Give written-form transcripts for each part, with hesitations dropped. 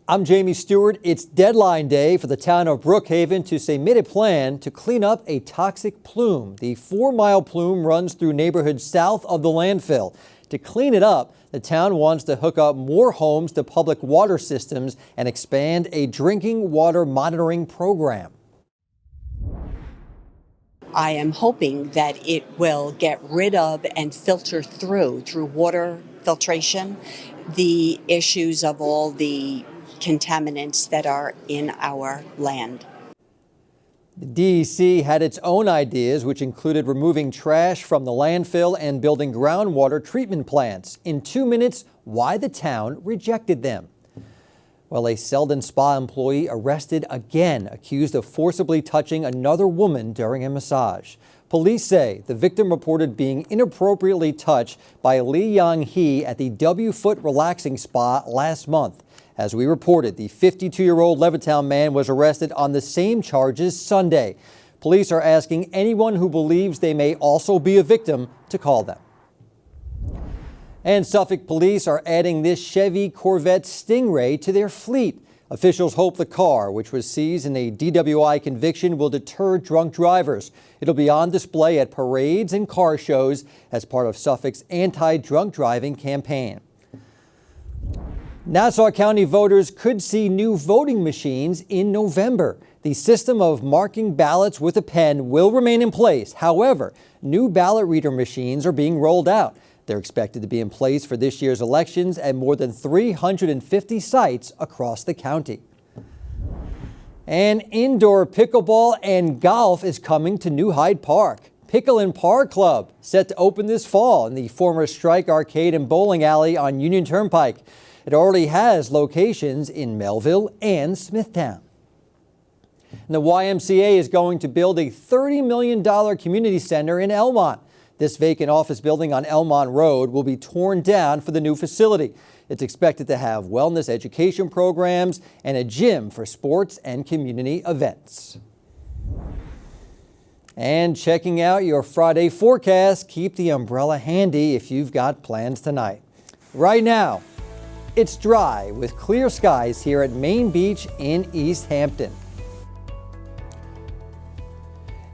I'm Jamie Stewart. It's deadline day for the town of Brookhaven to submit a plan to clean up a toxic plume. The 4-mile plume runs through neighborhoods south of the landfill. To clean it up, the town wants to hook up more homes to public water systems and expand a drinking water monitoring program. I am hoping that it will get rid of and filter through water filtration, the issues of all the contaminants that are in our land. The DEC had its own ideas, which included removing trash from the landfill and building groundwater treatment plants. In 2 minutes, why the town rejected them. Well, a Selden Spa employee arrested again, accused of forcibly touching another woman during a massage. Police say the victim reported being inappropriately touched by Lee Yang-hee at the W Foot Relaxing Spa last month. As we reported, the 52-year-old Levittown man was arrested on the same charges Sunday. Police are asking anyone who believes they may also be a victim to call them. And Suffolk police are adding this Chevy Corvette Stingray to their fleet. Officials hope the car, which was seized in a DWI conviction, will deter drunk drivers. It'll be on display at parades and car shows as part of Suffolk's anti-drunk driving campaign. Nassau County voters could see new voting machines in November. The system of marking ballots with a pen will remain in place. However, new ballot reader machines are being rolled out. They're expected to be in place for this year's elections at more than 350 sites across the county. And indoor pickleball and golf is coming to New Hyde Park. Pickle and Par Club set to open this fall in the former Strike Arcade and Bowling Alley on Union Turnpike. It already has locations in Melville and Smithtown. And the YMCA is going to build a $30 million community center in Elmont. This vacant office building on Elmont Road will be torn down for the new facility. It's expected to have wellness education programs and a gym for sports and community events. And checking out your Friday forecast, keep the umbrella handy if you've got plans tonight. Right now, it's dry with clear skies here at Main Beach in East Hampton.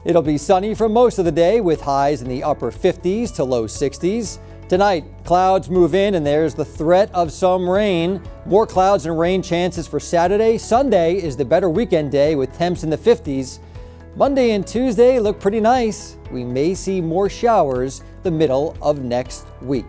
It'll be sunny for most of the day with highs in the upper 50s to low 60s. Tonight, clouds move in and there's the threat of some rain. More clouds and rain chances for Saturday. Sunday is the better weekend day with temps in the 50s. Monday and Tuesday look pretty nice. We may see more showers the middle of next week.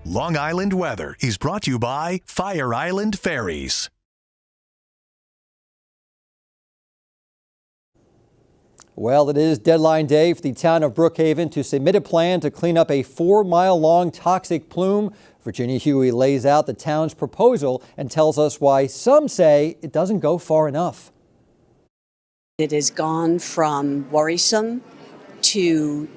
Long Island weather is brought to you by Fire Island Ferries. Well, it is deadline day for the town of Brookhaven to submit a plan to clean up a 4-mile-long toxic plume. Virginia Huey lays out the town's proposal and tells us why some say it doesn't go far enough. It has gone from worrisome to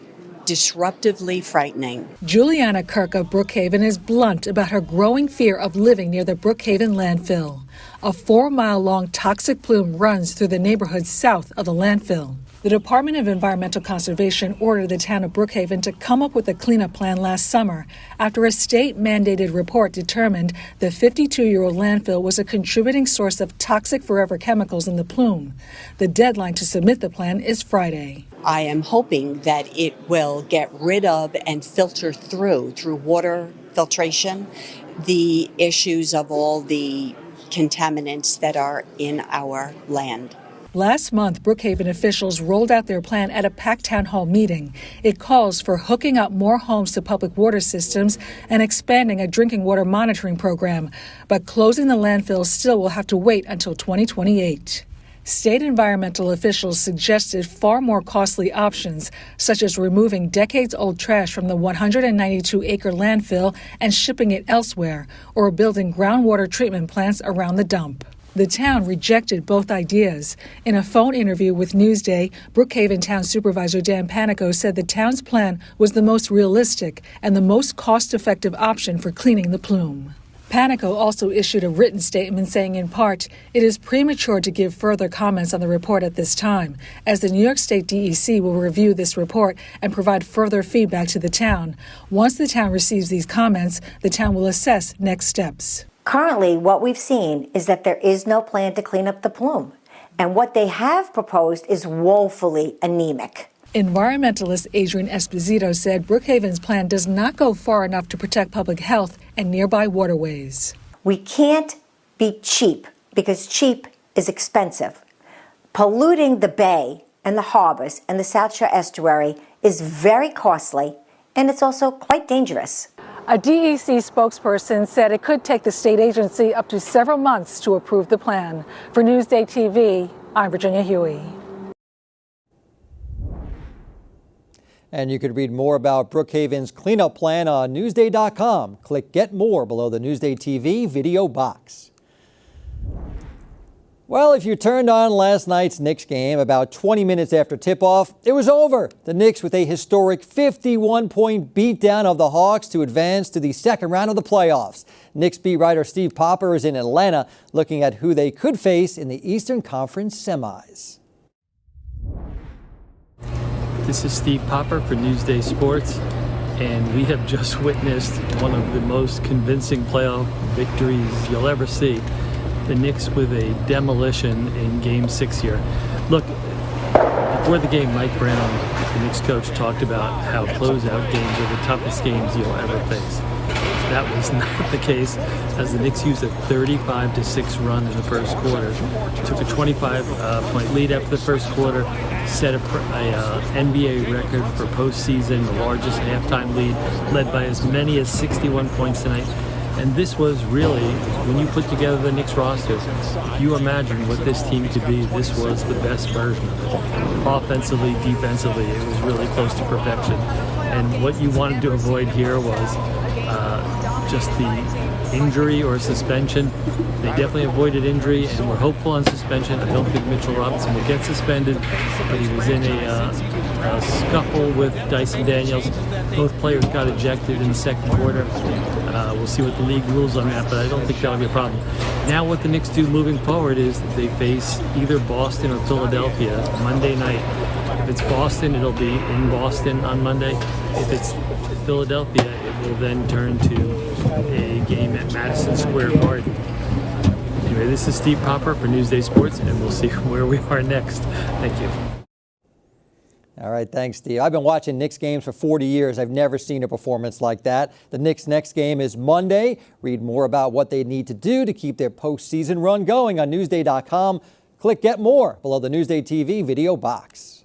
disruptively frightening. Juliana Kirk of Brookhaven is blunt about her growing fear of living near the Brookhaven landfill. A 4-mile-long toxic plume runs through the neighborhood south of the landfill. The Department of Environmental Conservation ordered the town of Brookhaven to come up with a cleanup plan last summer after a state-mandated report determined the 52-year-old landfill was a contributing source of toxic forever chemicals in the plume. The deadline to submit the plan is Friday. I am hoping that it will get rid of and filter through water filtration, the issues of all the contaminants that are in our land. Last month, Brookhaven officials rolled out their plan at a packed town hall meeting. It calls for hooking up more homes to public water systems and expanding a drinking water monitoring program. But closing the landfill still will have to wait until 2028. State environmental officials suggested far more costly options, such as removing decades-old trash from the 192-acre landfill and shipping it elsewhere, or building groundwater treatment plants around the dump. The town rejected both ideas. In a phone interview with Newsday, Brookhaven Town Supervisor Dan Panico said the town's plan was the most realistic and the most cost-effective option for cleaning the plume. Panico also issued a written statement saying, in part, it is premature to give further comments on the report at this time, as the New York State DEC will review this report and provide further feedback to the town. Once the town receives these comments, the town will assess next steps. Currently, what we've seen is that there is no plan to clean up the plume. And what they have proposed is woefully anemic. Environmentalist Adrian Esposito said Brookhaven's plan does not go far enough to protect public health and nearby waterways. We can't be cheap because cheap is expensive. Polluting the bay and the harbors and the South Shore estuary is very costly, and it's also quite dangerous. A DEC spokesperson said it could take the state agency up to several months to approve the plan. For Newsday TV, I'm Virginia Huey. And you could read more about Brookhaven's cleanup plan on Newsday.com. Click Get More below the Newsday TV video box. Well, if you turned on last night's Knicks game about 20 minutes after tip-off, it was over. The Knicks with a historic 51-point beatdown of the Hawks to advance to the second round of the playoffs. Knicks beat writer Steve Popper is in Atlanta looking at who they could face in the Eastern Conference semis. This is Steve Popper for Newsday Sports, and we have just witnessed one of the most convincing playoff victories you'll ever see. The Knicks with a demolition in Game 6 here. Look, before the game, Mike Brown, the Knicks coach, talked about how closeout games are the toughest games you'll ever face. That was not the case, as the Knicks used a 35-6 run in the first quarter. Took a 25-point lead after the first quarter, set a NBA record for postseason, the largest halftime lead, led by as many as 61 points tonight. And this was really, when you put together the Knicks roster, if you imagine what this team could be, this was the best version of it. Offensively, defensively, it was really close to perfection. And what you wanted to avoid here was just the injury or suspension. They definitely avoided injury, and we're hopeful on suspension. I don't think Mitchell Robinson will get suspended, but he was in a scuffle with Dyson Daniels. Both players got ejected in the second quarter. We'll see what the league rules on that, but I don't think that'll be a problem. Now what the Knicks do moving forward is they face either Boston or Philadelphia Monday night. If it's Boston, it'll be in Boston on Monday. If it's Philadelphia, it will then turn to a game at Madison Square Garden. Anyway, this is Steve Popper for Newsday Sports, and we'll see where we are next. Thank you. All right, thanks, Steve. I've been watching Knicks games for 40 years. I've never seen a performance like that. The Knicks' next game is Monday. Read more about what they need to do to keep their postseason run going on Newsday.com. Click Get More below the Newsday TV video box.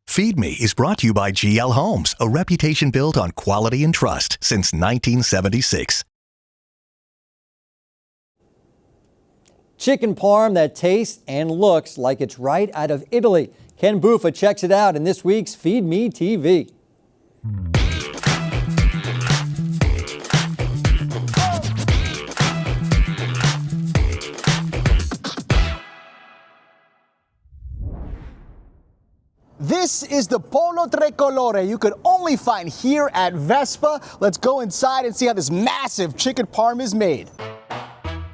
Feed Me is brought to you by GL Homes, a reputation built on quality and trust since 1976. Chicken parm that tastes and looks like it's right out of Italy. Ken Buffa checks it out in this week's Feed Me TV. This is the Pollo Tricolore you could only find here at Vespa. Let's go inside and see how this massive chicken parm is made.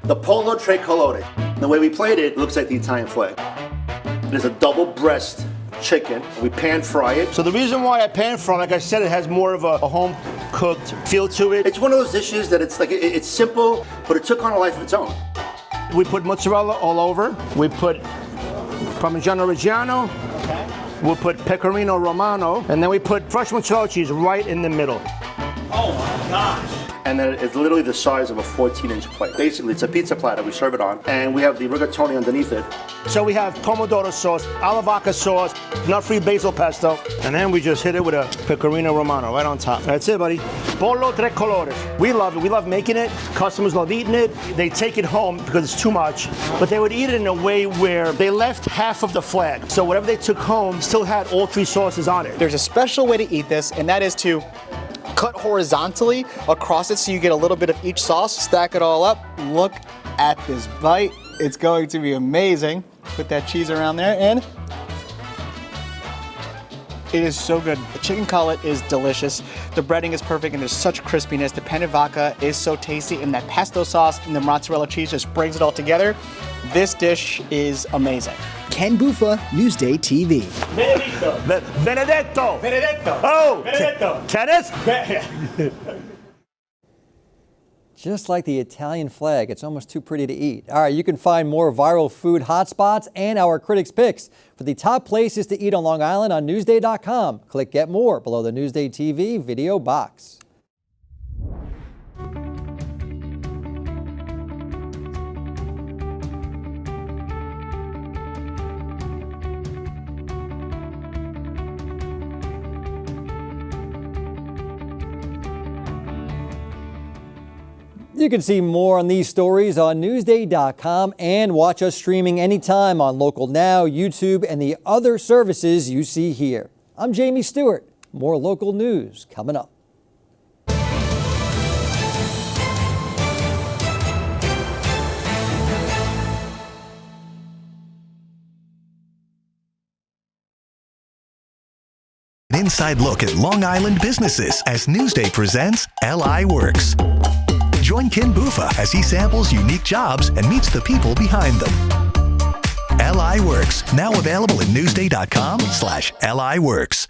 The Pollo Tricolore. The way we played it, looks like the Italian flag. It is a double breast chicken. We pan fry it. So the reason why I pan fry, like I said, it has more of a home cooked feel to it. It's one of those dishes that it's simple, but it took on a life of its own. We put mozzarella all over. We put Parmigiano Reggiano. We'll put Pecorino Romano, and then we put fresh mozzarella cheese right in the middle. Oh my gosh! And then it's literally the size of a 14-inch plate. Basically, it's a pizza platter. We serve it on, and we have the rigatoni underneath it. So we have pomodoro sauce, alla vodka sauce, nut-free basil pesto, and then we just hit it with a Pecorino Romano right on top. That's it, buddy. Pollo Tricolore. We love it. We love making it. Customers love eating it. They take it home because it's too much, but they would eat it in a way where they left half of the flag. So whatever they took home still had all three sauces on it. There's a special way to eat this, and that is to cut horizontally across it so you get a little bit of each sauce, stack it all up. Look at this bite. It's going to be amazing. Put that cheese around there and It is so good. The chicken cutlet is delicious. The breading is perfect and there's such crispiness. The penne vodka is so tasty and that pesto sauce and the mozzarella cheese just brings it all together. This dish is amazing. Ken Buffa, Newsday TV. Benedetto! Benedetto! Oh! Benedetto! Kenneth? Just like the Italian flag, it's almost too pretty to eat. All right, you can find more viral food hotspots and our critics' picks for the top places to eat on Long Island on Newsday.com. Click Get More below the Newsday TV video box. You can see more on these stories on Newsday.com and watch us streaming anytime on Local Now, YouTube, and the other services you see here. I'm Jamie Stewart. More local news coming up. An inside look at Long Island businesses as Newsday presents LI Works. Join Ken Buffa as he samples unique jobs and meets the people behind them. LI Works, now available at Newsday.com/LI Works.